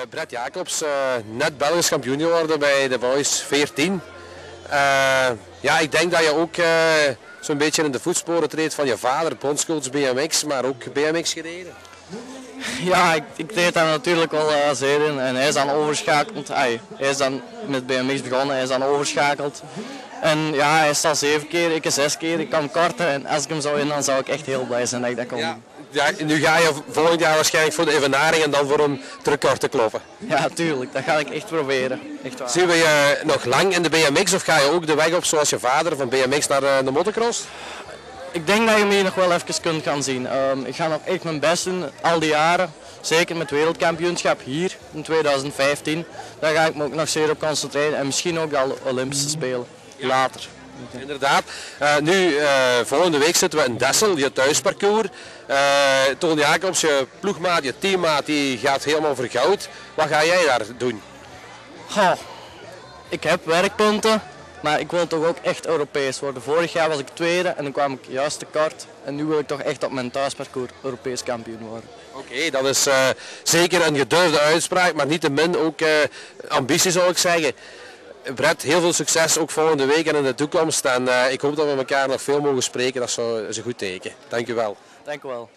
Brett Jacobs, net Belgisch kampioen geworden bij de Boys 14. Ja, ik denk dat je ook zo'n beetje in de voetsporen treedt van je vader, bondscoach BMX, maar ook BMX gereden. Ja, ik deed daar natuurlijk wel zeer in en hij is dan overschakeld. Hij is dan met BMX begonnen, hij is dan overschakeld. En ja, hij staat 7 keer, ik 6 keer, ik kan karten en als ik hem zou winnen dan zou ik echt heel blij zijn dat ik dat kon doen. Ja, nu ga je volgend jaar waarschijnlijk voor de evenaring en dan voor een terugkart te kloppen. Ja, tuurlijk, dat ga ik echt proberen. Echt waar. Zien we je nog lang in de BMX of ga je ook de weg op zoals je vader van BMX naar de motocross? Ik denk dat je me nog wel even kunt gaan zien. Ik ga nog echt mijn best doen, al die jaren. Zeker met het wereldkampioenschap hier in 2015. Daar ga ik me ook nog zeer op concentreren en misschien ook al Olympische Spelen later. Inderdaad. Volgende week zitten we in Dessel, je thuisparcours. Toon Jacobs, je ploegmaat, je teammaat, die gaat helemaal voor goud. Wat ga jij daar doen? Goh, ik heb werkpunten, maar ik wil toch ook echt Europees worden. Vorig jaar was ik tweede en dan kwam ik juist te kort. En nu wil ik toch echt op mijn thuisparcours Europees kampioen worden. Oké, dat is zeker een gedurfde uitspraak, maar niettemin ook ambitie zou ik zeggen. Brett, heel veel succes ook volgende week en in de toekomst. En ik hoop dat we elkaar nog veel mogen spreken. Dat is een goed teken. Dank u wel. Dank u wel.